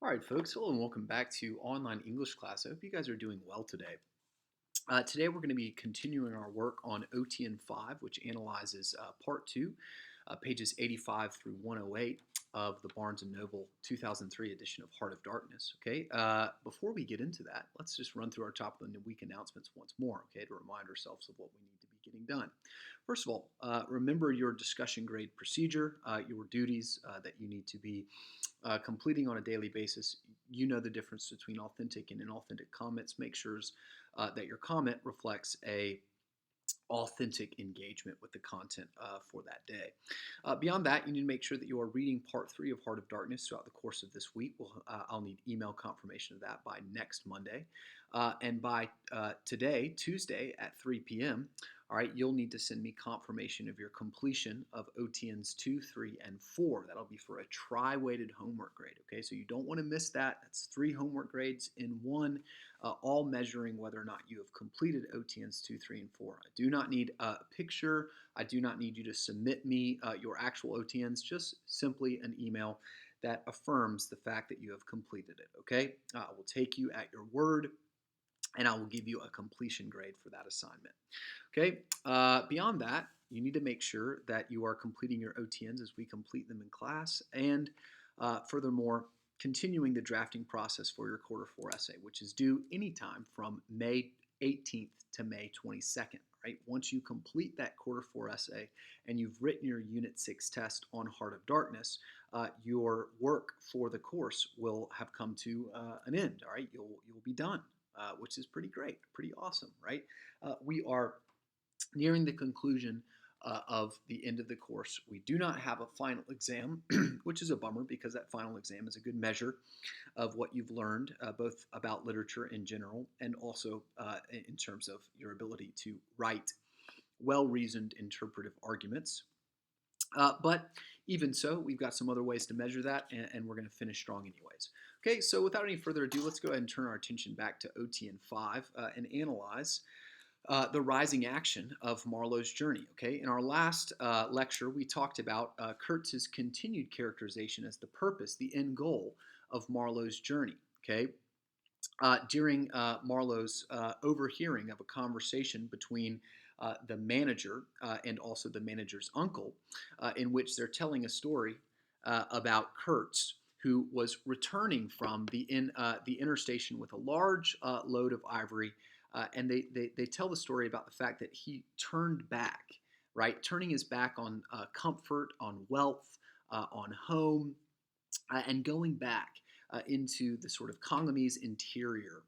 All right, folks. Hello and welcome back to online English class. I hope you guys are doing well today. Today we're going to be continuing our work on OTN 5, which analyzes Part 2, pages 85 through 108 of the Barnes & Noble 2003 edition of Heart of Darkness. Okay, before we get into that, let's just run through our top of the week announcements once more, okay, to remind ourselves of what we need to be getting done. First of all, remember your discussion grade procedure, your duties that you need to be completing on a daily basis. You know the difference between authentic and inauthentic comments. Make sure that your comment reflects a authentic engagement with the content for that day. Beyond that, you need to make sure that you are reading part 3 of Heart of Darkness throughout the course of this week. I'll need email confirmation of that by next Monday. And by today, Tuesday at 3 p.m., all right, you'll need to send me confirmation of your completion of OTNs 2, 3, and 4. That'll be for a tri-weighted homework grade, okay? So you don't want to miss that. That's 3 homework grades in one, all measuring whether or not you have completed OTNs 2, 3, and 4. I do not need a picture. I do not need you to submit me your actual OTNs, just simply an email that affirms the fact that you have completed it, okay? I will take you at your word, and I will give you a completion grade for that assignment. Okay, beyond that, you need to make sure that you are completing your OTNs as we complete them in class, and furthermore, continuing the drafting process for your quarter 4 essay, which is due anytime from May 18th to May 22nd. Right? Once you complete that quarter 4 essay and you've written your Unit 6 test on Heart of Darkness, your work for the course will have come to an end. All right, you'll be done, which is pretty great, pretty awesome, right? We are nearing the conclusion of the end of the course. We do not have a final exam, which is a bummer because that final exam is a good measure of what you've learned, both about literature in general and also in terms of your ability to write well-reasoned interpretive arguments. But even so, we've got some other ways to measure that, and we're going to finish strong anyways. Okay, so without any further ado, let's go ahead and turn our attention back to OTN 5 and analyze the rising action of Marlowe's journey. Okay, in our last lecture, we talked about Kurtz's continued characterization as the purpose, the end goal of Marlowe's journey. Okay, during Marlowe's overhearing of a conversation between the manager and also the manager's uncle, in which they're telling a story about Kurtz, who was returning from the interstation with a large load of ivory. And they tell the story about the fact that he turned back, right? Turning his back on comfort, on wealth, on home, and going back into the sort of Congolese interior,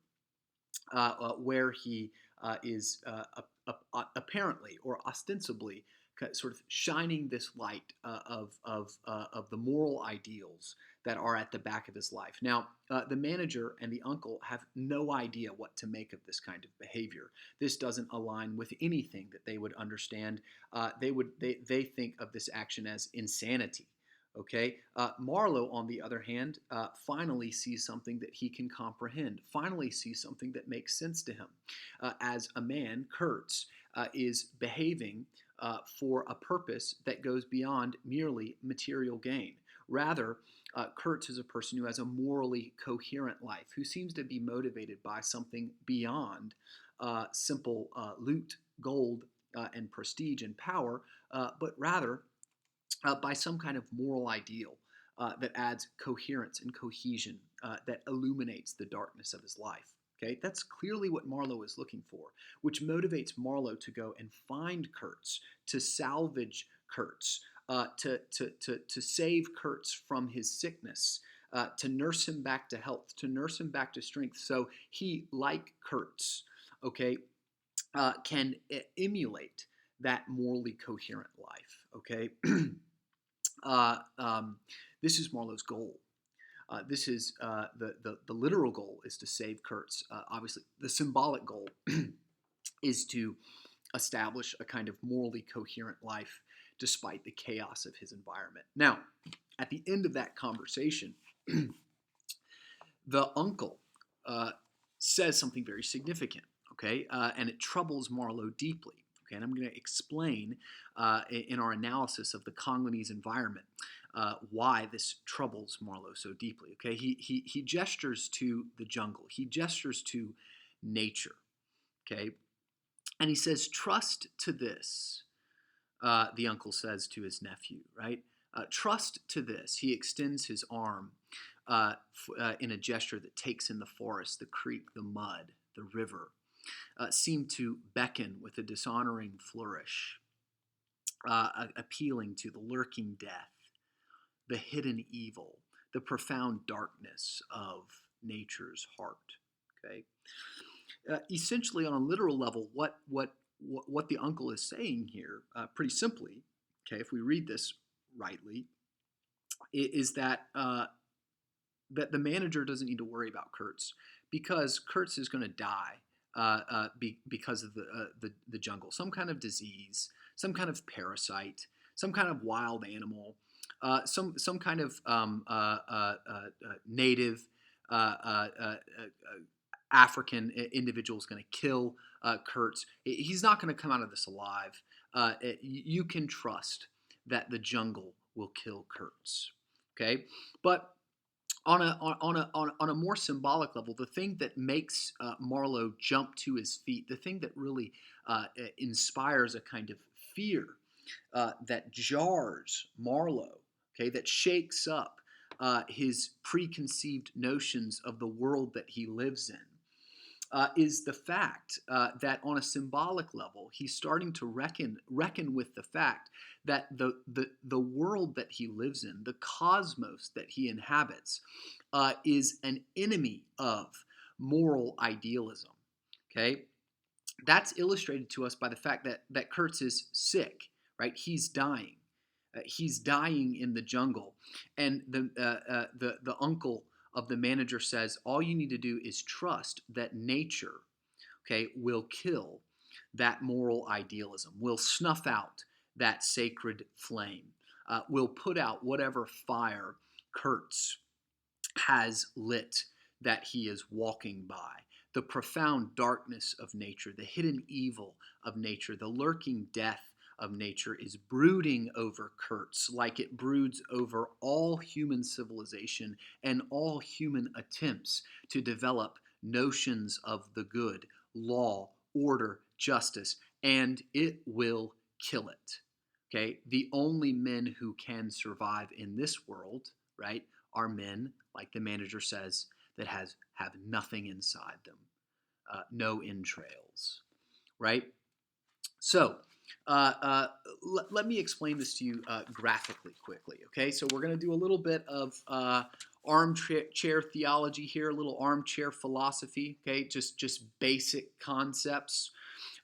where he is apparently or ostensibly sort of shining this light of the moral ideals that are at the back of his life. Now, the manager and the uncle have no idea what to make of this kind of behavior. This doesn't align with anything that they would understand. They think of this action as insanity. Okay, Marlowe, on the other hand, finally sees something that he can comprehend, finally sees something that makes sense to him. As a man, Kurtz is behaving for a purpose that goes beyond merely material gain. Rather, Kurtz is a person who has a morally coherent life, who seems to be motivated by something beyond simple loot, gold, and prestige and power, but rather by some kind of moral ideal that adds coherence and cohesion, that illuminates the darkness of his life. Okay, that's clearly what Marlowe is looking for, which motivates Marlowe to go and find Kurtz, to salvage Kurtz, to save Kurtz from his sickness, to nurse him back to health, to nurse him back to strength, so he, like Kurtz, okay, can emulate that morally coherent life. Okay. This is Marlowe's goal. This is the literal goal is to save Kurtz. Obviously, the symbolic goal is to establish a kind of morally coherent life despite the chaos of his environment. Now, at the end of that conversation, the uncle says something very significant, okay, and it troubles Marlowe deeply. Okay, and I'm going to explain in our analysis of the Congolese environment why this troubles Marlowe so deeply. Okay, he gestures to the jungle. He gestures to nature. Okay, and he says, "Trust to this." The uncle says to his nephew, right? Trust to this. He extends his arm in a gesture that takes in the forest, the creek, the mud, the river, seem to beckon with a dishonoring flourish, appealing to the lurking death, the hidden evil, the profound darkness of nature's heart. Okay, essentially, on a literal level, what the uncle is saying here, pretty simply, okay, if we read this rightly, is that that the manager doesn't need to worry about Kurtz because Kurtz is going to die because of the jungle, some kind of disease, some kind of parasite, some kind of wild animal, some kind of native African individual is going to kill Kurtz. He's not going to come out of this alive. You can trust that the jungle will kill Kurtz. Okay, but on a more symbolic level, the thing that makes Marlowe jump to his feet, the thing that really inspires a kind of fear that jars Marlowe, okay, that shakes up his preconceived notions of the world that he lives in, is the fact that on a symbolic level, he's starting to reckon with the fact that the world that he lives in, the cosmos that he inhabits, is an enemy of moral idealism. Okay, that's illustrated to us by the fact that Kurtz is sick. Right, he's dying. He's dying in the jungle, and the uncle of the manager says, all you need to do is trust that nature, okay, will kill that moral idealism, will snuff out that sacred flame, will put out whatever fire Kurtz has lit that he is walking by. The profound darkness of nature, the hidden evil of nature, the lurking death of nature is brooding over Kurtz like it broods over all human civilization and all human attempts to develop notions of the good, law, order, justice, and it will kill it. Okay, the only men who can survive in this world, right, are men, like the manager says, that have nothing inside them, no entrails, right? So let me explain this to you graphically quickly, okay? So we're going to do a little bit of armchair theology here, a little armchair philosophy, okay? Just basic concepts,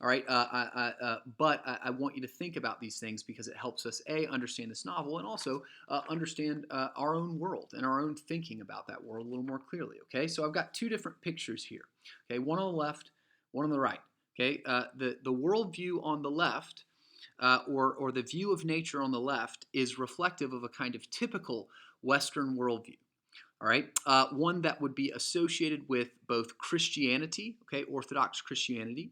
all right? But I want you to think about these things because it helps us, A, understand this novel and also understand our own world and our own thinking about that world a little more clearly, okay? So I've got two different pictures here, okay? One on the left, one on the right. Okay, the worldview on the left, or the view of nature on the left, is reflective of a kind of typical Western worldview. All right, one that would be associated with both Christianity, okay, Orthodox Christianity,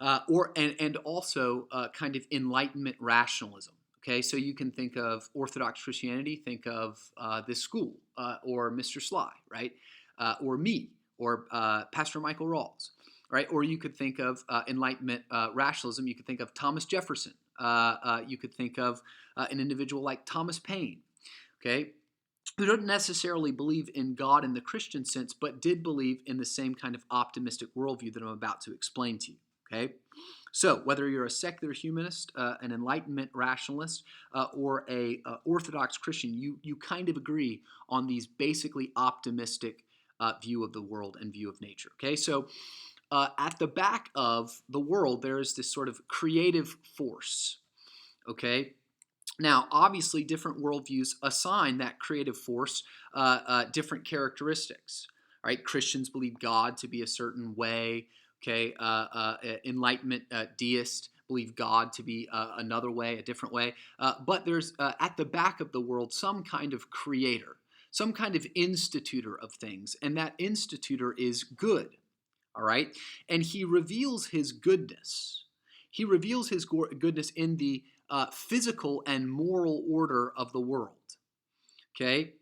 and also kind of Enlightenment rationalism. Okay, so you can think of Orthodox Christianity, think of this school, or Mr. Sly, right, or me, or Pastor Michael Rawls. Right, or you could think of Enlightenment rationalism. You could think of Thomas Jefferson. You could think of an individual like Thomas Paine, okay, who didn't necessarily believe in God in the Christian sense, but did believe in the same kind of optimistic worldview that I'm about to explain to you. Okay, so whether you're a secular humanist, an Enlightenment rationalist, or a Orthodox Christian, you kind of agree on these basically optimistic view of the world and view of nature. Okay, so at the back of the world, there is this sort of creative force, okay? Now, obviously, different worldviews assign that creative force different characteristics, right? Christians believe God to be a certain way, okay? Enlightenment deists believe God to be another way, a different way. But there's, at the back of the world, some kind of creator, some kind of institutor of things, and that institutor is good. All right, and he reveals his goodness. He reveals his goodness in the physical and moral order of the world. Okay.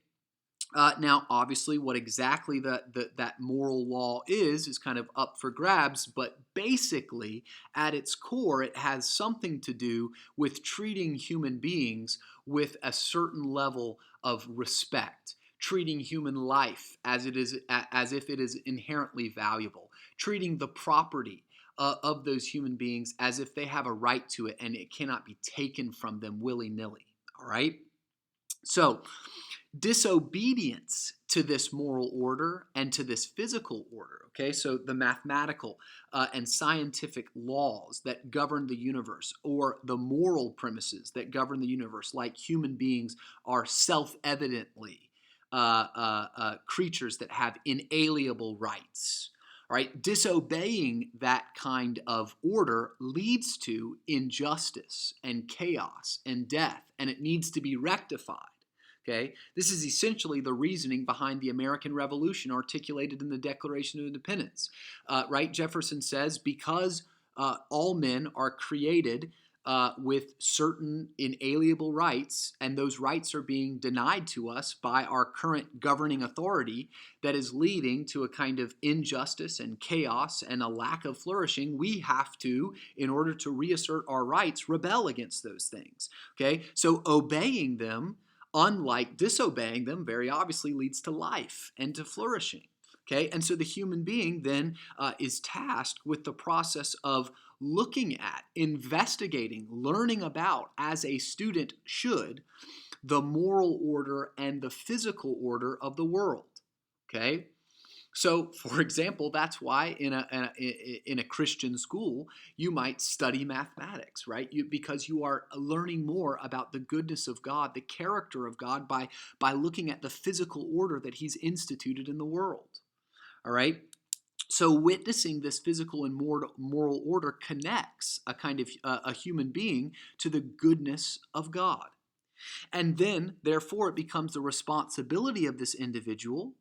Now, obviously, what exactly that moral law is kind of up for grabs, but basically, at its core, it has something to do with treating human beings with a certain level of respect, treating human life as if it is inherently valuable, treating the property of those human beings as if they have a right to it and it cannot be taken from them willy-nilly. All right? So, disobedience to this moral order and to this physical order, okay, so the mathematical and scientific laws that govern the universe, or the moral premises that govern the universe, like human beings are self-evidently creatures that have inalienable rights. All right, disobeying that kind of order leads to injustice and chaos and death, and it needs to be rectified. Okay, this is essentially the reasoning behind the American Revolution articulated in the Declaration of Independence. Right? Jefferson says, because all men are created with certain inalienable rights, and those rights are being denied to us by our current governing authority that is leading to a kind of injustice and chaos and a lack of flourishing, we have to, in order to reassert our rights, rebel against those things. Okay, so obeying them, unlike disobeying them, very obviously leads to life and to flourishing. Okay, and so the human being then is tasked with the process of looking at, investigating, learning about, as a student should, the moral order and the physical order of the world. Okay, so, for example, that's why in a Christian school you might study mathematics, right? Because you are learning more about the goodness of God, the character of God, by looking at the physical order that He's instituted in the world. All right. So, witnessing this physical and moral order connects a kind of a human being to the goodness of God. And then, therefore, it becomes the responsibility of this individual,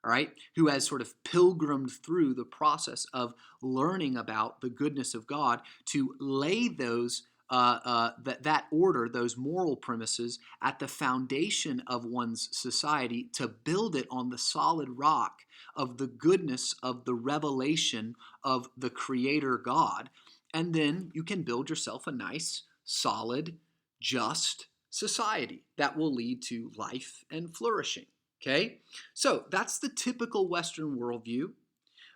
all right, who has sort of pilgrimed through the process of learning about the goodness of God, to lay that order, those moral premises, at the foundation of one's society, to build it on the solid rock of the goodness of the revelation of the Creator God. And then you can build yourself a nice, solid, just society that will lead to life and flourishing. Okay, so that's the typical Western worldview.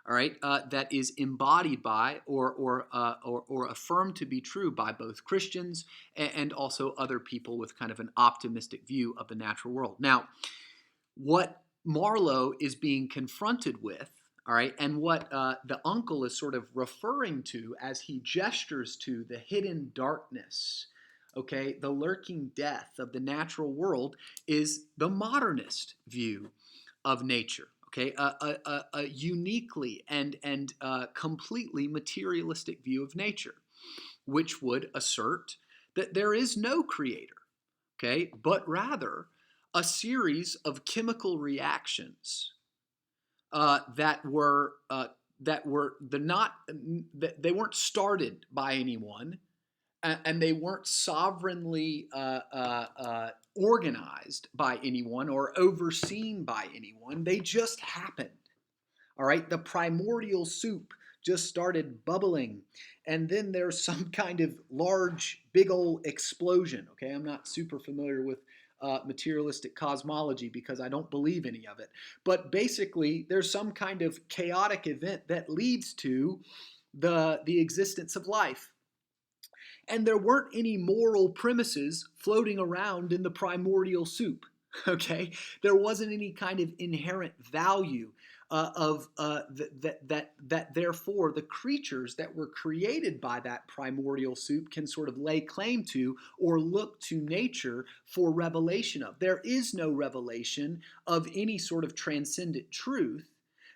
All right, that is embodied by or affirmed to be true by both Christians and also other people with kind of an optimistic view of the natural world. Now, what Marlowe is being confronted with, all right, and what the uncle is sort of referring to as he gestures to the hidden darkness, okay, the lurking death of the natural world, is the modernist view of nature. Okay, a uniquely and completely materialistic view of nature, which would assert that there is no creator, okay, but rather a series of chemical reactions that were the not they weren't started by anyone, and they weren't sovereignly organized by anyone or overseen by anyone. They just happened. All right, the primordial soup just started bubbling, and then there's some kind of large, big old explosion. Okay, I'm not super familiar with materialistic cosmology because I don't believe any of it. But basically, there's some kind of chaotic event that leads to the existence of life. And there weren't any moral premises floating around in the primordial soup. Okay, there wasn't any kind of inherent value of that. Therefore, the creatures that were created by that primordial soup can sort of lay claim to or look to nature for revelation of. There is no revelation of any sort of transcendent truth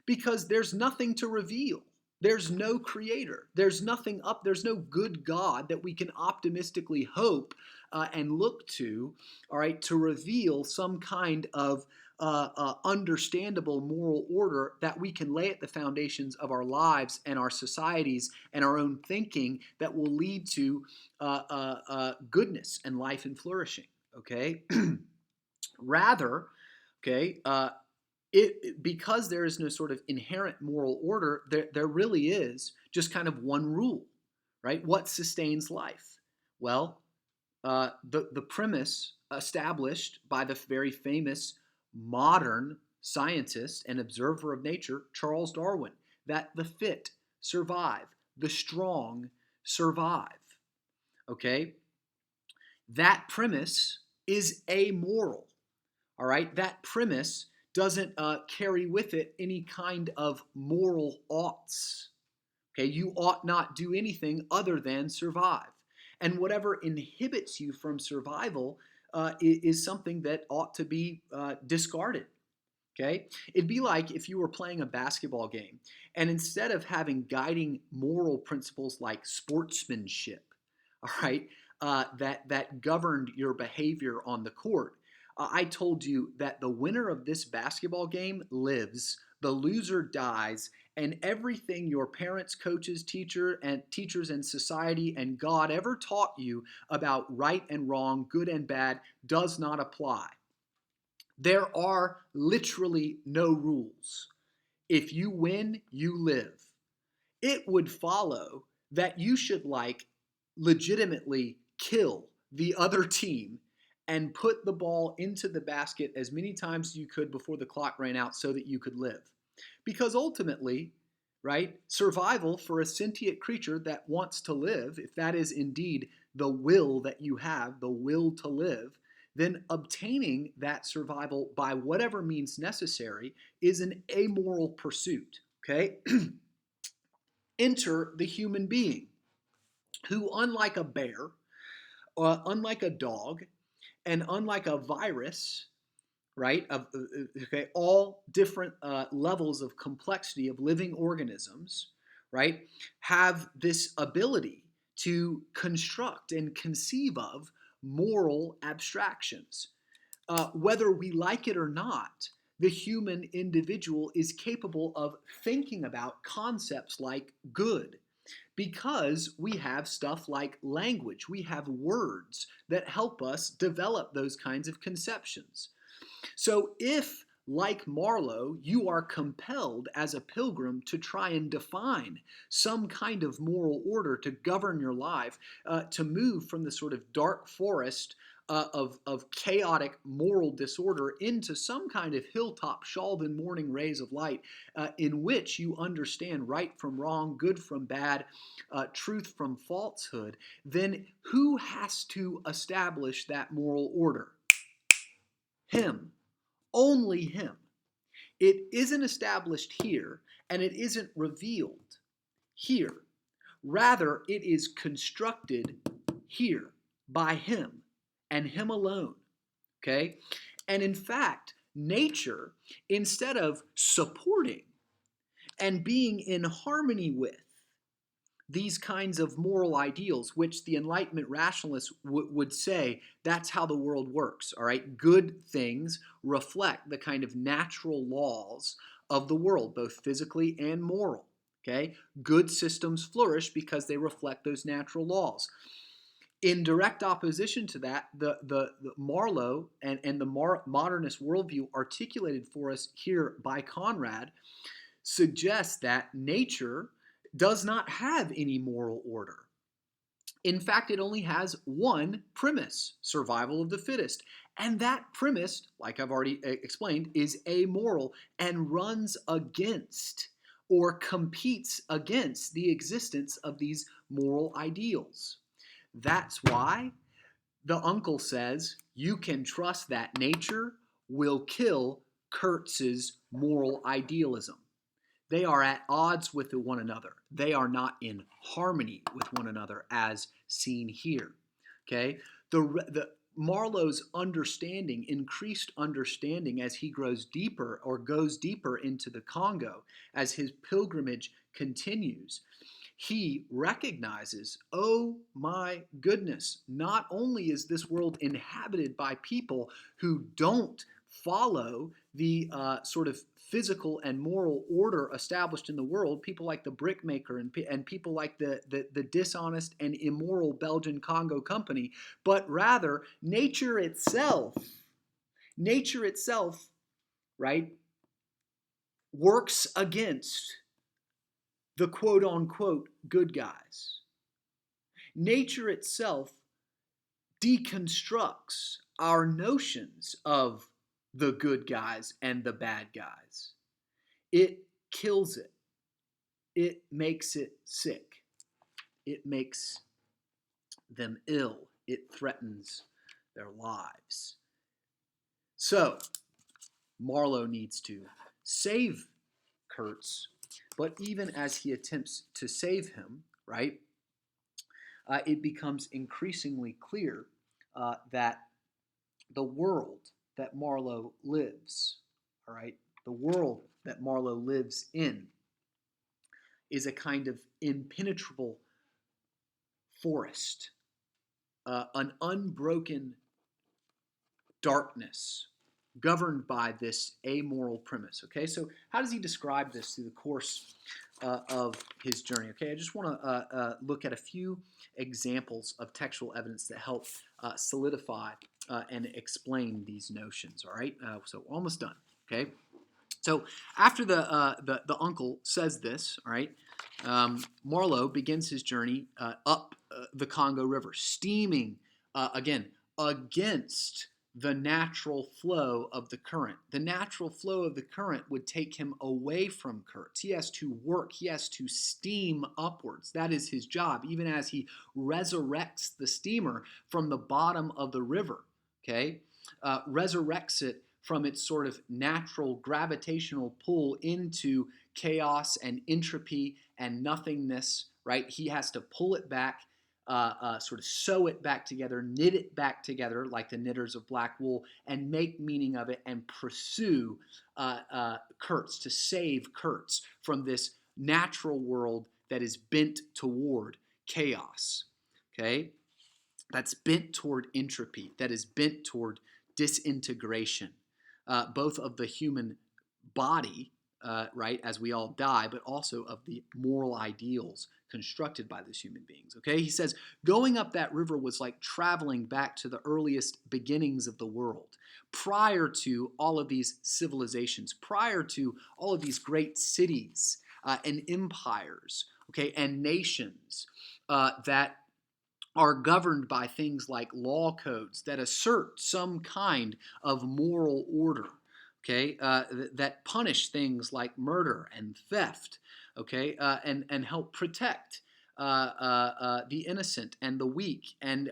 because there's nothing to reveal. There's no creator. There's nothing up. There's no good God that we can optimistically hope and look to, all right, to reveal some kind of understandable moral order that we can lay at the foundations of our lives and our societies and our own thinking that will lead to goodness and life and flourishing. Okay? Rather, Okay, because there is no sort of inherent moral order, there really is just kind of one rule, right? What sustains life? Well, the premise established by the very famous modern scientist and observer of nature, Charles Darwin, that the fit survive, the strong survive. Okay? That premise is amoral. All right? That premise doesn't carry with it any kind of moral oughts. Okay? You ought not do anything other than survive. And whatever inhibits you from survival is something that ought to be discarded. Okay? It'd be like if you were playing a basketball game and instead of having guiding moral principles like sportsmanship, all right, that governed your behavior on the court, I told you that the winner of this basketball game lives, the loser dies, and everything your parents, coaches, teachers and society and God ever taught you about right and wrong, good and bad does not apply. There are literally no rules. If you win, you live. It would follow that you should legitimately kill the other team and put the ball into the basket as many times as you could before the clock ran out so that you could live. Because ultimately, right, survival for a sentient creature that wants to live, if that is indeed the will that you have, the will to live, then obtaining that survival by whatever means necessary is an amoral pursuit. Okay? Enter the human being, who, unlike a bear, unlike a dog, and unlike a virus, right? Okay, all different levels of complexity of living organisms, right, have this ability to construct and conceive of moral abstractions. Whether we like it or not, the human individual is capable of thinking about concepts like good, because we have stuff like language. We have words that help us develop those kinds of conceptions. So if, like Marlowe, you are compelled as a pilgrim to try and define some kind of moral order to govern your life, to move from the sort of dark forest of chaotic moral disorder into some kind of hilltop Shalden morning rays of light, in which you understand right from wrong, good from bad, truth from falsehood, then who has to establish that moral order? Him. Only him. It isn't established here, and it isn't revealed here. Rather, it is constructed here by him and him alone. Okay? And in fact, nature, instead of supporting and being in harmony with these kinds of moral ideals, which the Enlightenment rationalists would say that's how the world works, all right? Good things reflect the kind of natural laws of the world, both physically and moral, okay? Good systems flourish because they reflect those natural laws. In direct opposition to that, the Marlowe and the modernist worldview articulated for us here by Conrad suggests that nature does not have any moral order. In fact, it only has one premise: survival of the fittest. And that premise, like I've already explained, is amoral and runs against or competes against the existence of these moral ideals. That's why the uncle says you can trust that nature will kill Kurtz's moral idealism. They are at odds with one another. They are not in harmony with one another, as seen here. Okay, the Marlowe's understanding, increased understanding as he grows deeper or goes deeper into the Congo, as his pilgrimage continues, he recognizes, oh my goodness, not only is this world inhabited by people who don't follow the sort of physical and moral order established in the world, people like the brickmaker and people like the dishonest and immoral Belgian Congo company, but rather nature itself right, works against the quote unquote good guys. Nature itself deconstructs our notions of the good guys and the bad guys. It kills it. It makes it sick. It makes them ill. It threatens their lives. So, Marlowe needs to save Kurtz, but even as he attempts to save him, right, it becomes increasingly clear that the world that Marlowe lives, all right, the world that Marlowe lives in is a kind of impenetrable forest, an unbroken darkness governed by this amoral premise. Okay, so how does he describe this through the course of his journey? Okay, I just want to look at a few examples of textual evidence that help solidify and explain these notions. All right, so almost done. Okay, so after the uncle says this, all right, Marlowe begins his journey up the Congo River, steaming again against the natural flow of the current. The natural flow of the current would take him away from Kurtz. He has to work. He has to steam upwards. That is his job, even as he resurrects the steamer from the bottom of the river. Okay, resurrects it from its sort of natural gravitational pull into chaos and entropy and nothingness, right? He has to pull it back, sort of sew it back together, knit it back together like the knitters of black wool, and make meaning of it and pursue Kurtz, to save Kurtz from this natural world that is bent toward chaos, okay? That's bent toward entropy, that is bent toward disintegration, both of the human body, right, as we all die, but also of the moral ideals constructed by these human beings. Okay, he says, going up that river was like traveling back to the earliest beginnings of the world, prior to all of these civilizations, prior to all of these great cities and empires, okay, and nations that are governed by things like law codes that assert some kind of moral order, okay, that punish things like murder and theft, okay, and help protect the innocent and the weak, and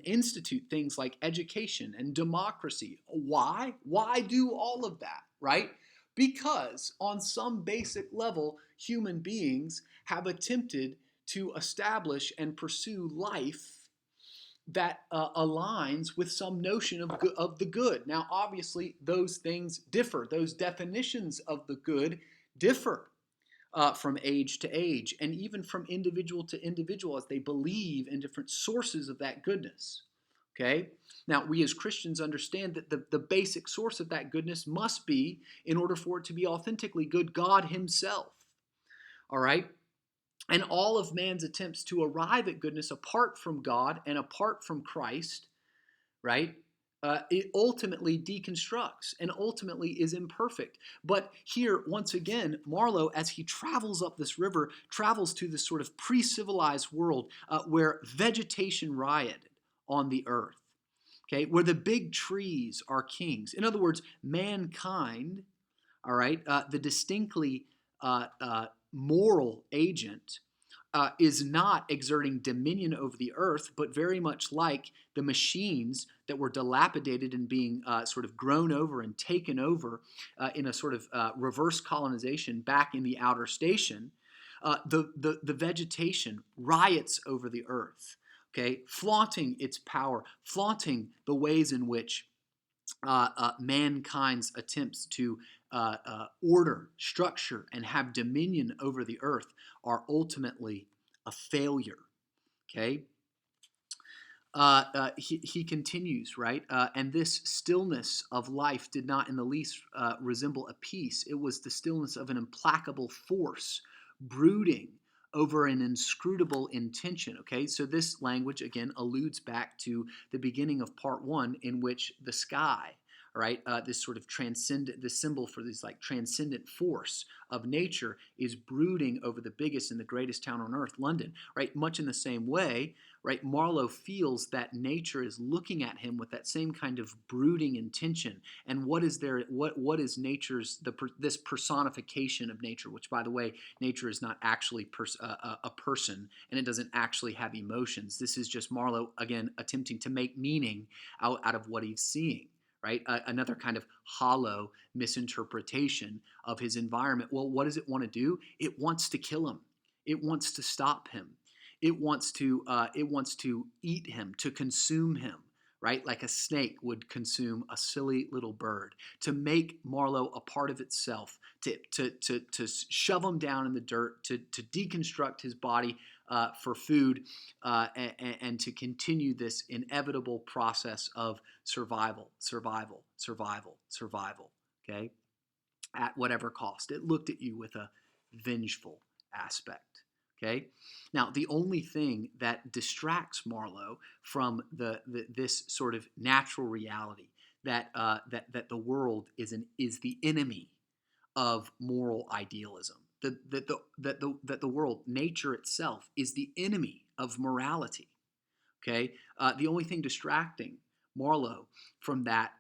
institute things like education and democracy. Why? Why do all of that, right? Because on some basic level, human beings have attempted to establish and pursue life that aligns with some notion of the good. Now, obviously, those things differ. Those definitions of the good differ from age to age, and even from individual to individual, as they believe in different sources of that goodness. Okay? Now, we as Christians understand that the basic source of that goodness must be, in order for it to be authentically good, God Himself. All right? And all of man's attempts to arrive at goodness apart from God and apart from Christ, right, it ultimately deconstructs and ultimately is imperfect. But here, once again, Marlowe, as he travels up this river, travels to this sort of pre-civilized world where vegetation rioted on the earth, okay, where the big trees are kings. In other words, mankind, all right, the distinctly moral agent, is not exerting dominion over the earth, but very much like the machines that were dilapidated and being sort of grown over and taken over in a sort of reverse colonization back in the outer station. The vegetation riots over the earth, okay, flaunting its power, flaunting the ways in which mankind's attempts to order, structure, and have dominion over the earth are ultimately a failure. Okay? He continues, right? And this stillness of life did not in the least resemble a peace. It was the stillness of an implacable force brooding over an inscrutable intention. Okay, so this language again alludes back to the beginning of part one, in which the sky, right? This sort of transcendent, the symbol for this like transcendent force of nature is brooding over the biggest and the greatest town on earth, London, right? Much in the same way, right? Marlowe feels that nature is looking at him with that same kind of brooding intention. And what is there? What is nature's this personification of nature? Which, by the way, nature is not actually a person, and it doesn't actually have emotions. This is just Marlowe again attempting to make meaning out of what he's seeing. Right, another kind of hollow misinterpretation of his environment. Well, what does it want to do? It wants to kill him. It wants to stop him. It wants to eat him, to consume him, right? Like a snake would consume a silly little bird, to make Marlowe a part of itself, to shove him down in the dirt, to deconstruct his body for food, and to continue this inevitable process of survival, survival, survival, survival, okay? At whatever cost. It looked at you with a vengeful aspect. Okay. Now, the only thing that distracts Marlowe from this sort of natural reality that the world is the enemy of moral idealism. That the world, nature itself, is the enemy of morality. Okay. The only thing distracting Marlowe from that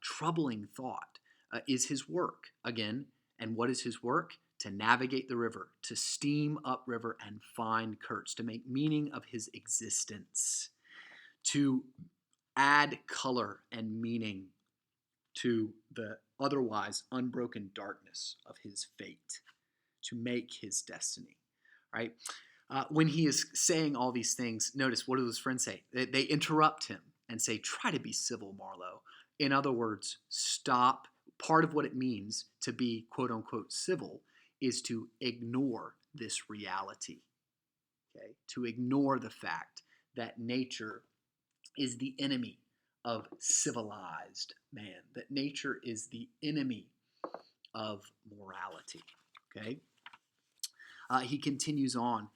troubling thought is his work again. And what is his work? To navigate the river, to steam upriver and find Kurtz, to make meaning of his existence, to add color and meaning to the otherwise unbroken darkness of his fate, to make his destiny, right? When he is saying all these things, notice what do his friends say? They interrupt him and say, try to be civil, Marlowe. In other words, stop. Part of what it means to be quote unquote civil is to ignore this reality, okay? To ignore the fact that nature is the enemy of civilized man, that nature is the enemy of morality, okay? He continues on,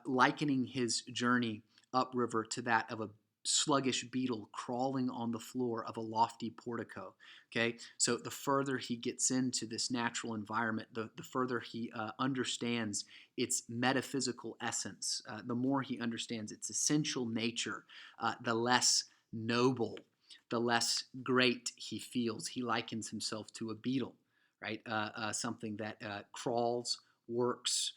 likening his journey upriver to that of a sluggish beetle crawling on the floor of a lofty portico. Okay, so the further he gets into this natural environment, the further he understands its metaphysical essence, the more he understands its essential nature, the less noble, the less great he feels. He likens himself to a beetle, right? Something that crawls, works,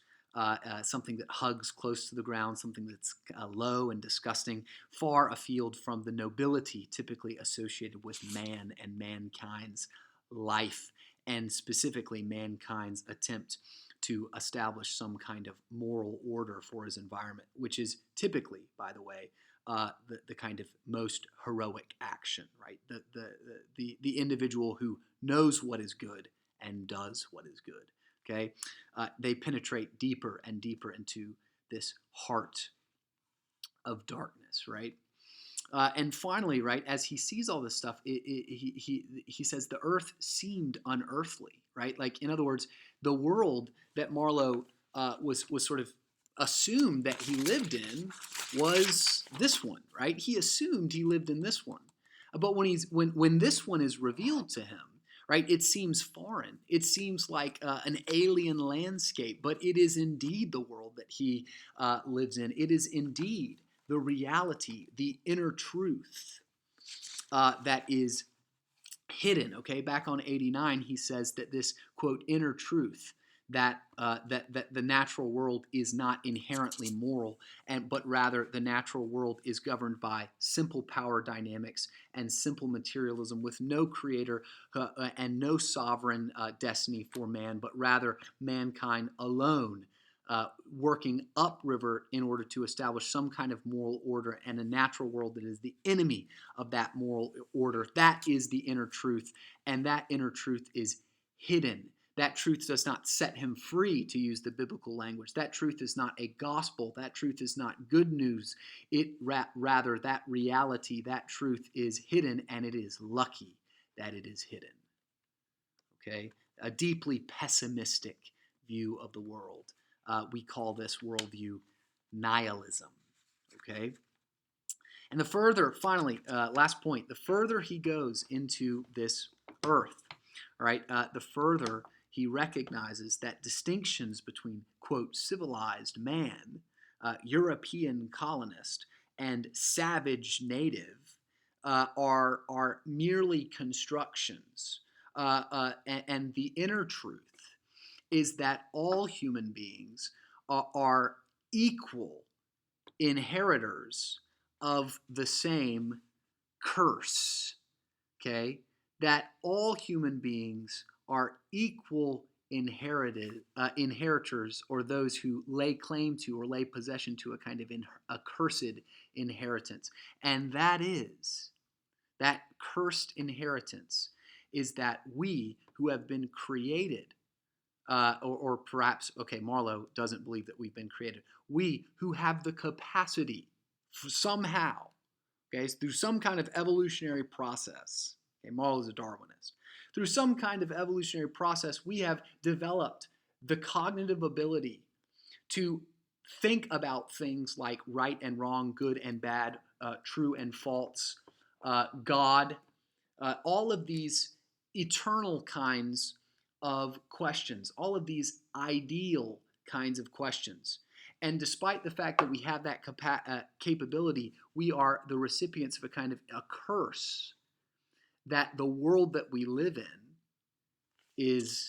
something that hugs close to the ground, something that's low and disgusting, far afield from the nobility typically associated with man and mankind's life, and specifically mankind's attempt to establish some kind of moral order for his environment, which is typically, by the way, the kind of most heroic action, right? The individual who knows what is good and does what is good. Okay, they penetrate deeper and deeper into this heart of darkness, right? And finally, right, as he sees all this stuff, he says the earth seemed unearthly, right? Like, in other words, the world that Marlowe was sort of assumed that he lived in was this one, right? He assumed he lived in this one, but when this one is revealed to him, right, it seems foreign. It seems like an alien landscape, but it is indeed the world that he lives in. It is indeed the reality, the inner truth that is hidden. Okay, back on 89, he says that this quote inner truth that the natural world is not inherently moral, but rather the natural world is governed by simple power dynamics and simple materialism, with no creator and no sovereign destiny for man, but rather mankind alone working upriver in order to establish some kind of moral order, and a natural world that is the enemy of that moral order. That is the inner truth, and that inner truth is hidden. That truth does not set him free, to use the biblical language. That truth is not a gospel. That truth is not good news. Rather, that reality, that truth is hidden, and it is lucky that it is hidden. Okay? A deeply pessimistic view of the world. We call this worldview nihilism. Okay? And the further, finally, last point, the further he goes into this earth, all right, the further he recognizes that distinctions between, quote, civilized man, European colonist, and savage native are merely constructions. And the inner truth is that all human beings are equal inheritors of the same curse. Okay? That all human beings are equal inheritors, or those who lay claim to or lay possession to a kind of accursed inheritance. And that cursed inheritance is that we who have been created, or perhaps, okay, Marlowe doesn't believe that we've been created. We who have the capacity somehow, okay, through some kind of evolutionary process, okay, Marlowe is a Darwinist, through some kind of evolutionary process, we have developed the cognitive ability to think about things like right and wrong, good and bad, true and false, God, all of these eternal kinds of questions, all of these ideal kinds of questions. And despite the fact that we have that capability, we are the recipients of a kind of a curse that the world that we live in is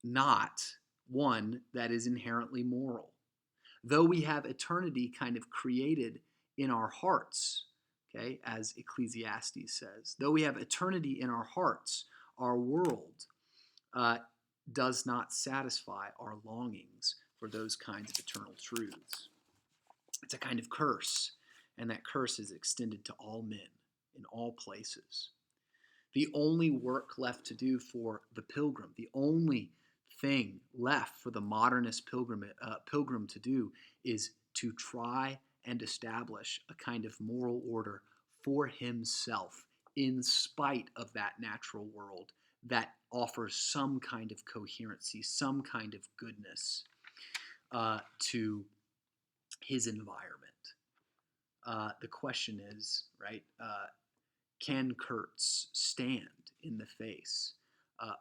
not one that is inherently moral. Though we have eternity kind of created in our hearts, okay, as Ecclesiastes says, though we have eternity in our hearts, our world does not satisfy our longings for those kinds of eternal truths. It's a kind of curse, and that curse is extended to all men in all places. The only work left to do for the pilgrim, the only thing left for the modernist pilgrim to do is to try and establish a kind of moral order for himself in spite of that natural world that offers some kind of coherency, some kind of goodness to his environment. The question is, right, can Kurtz stand in the face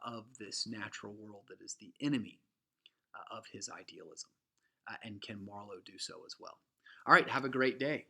of this natural world that is the enemy of his idealism? And can Marlowe do so as well? All right, have a great day.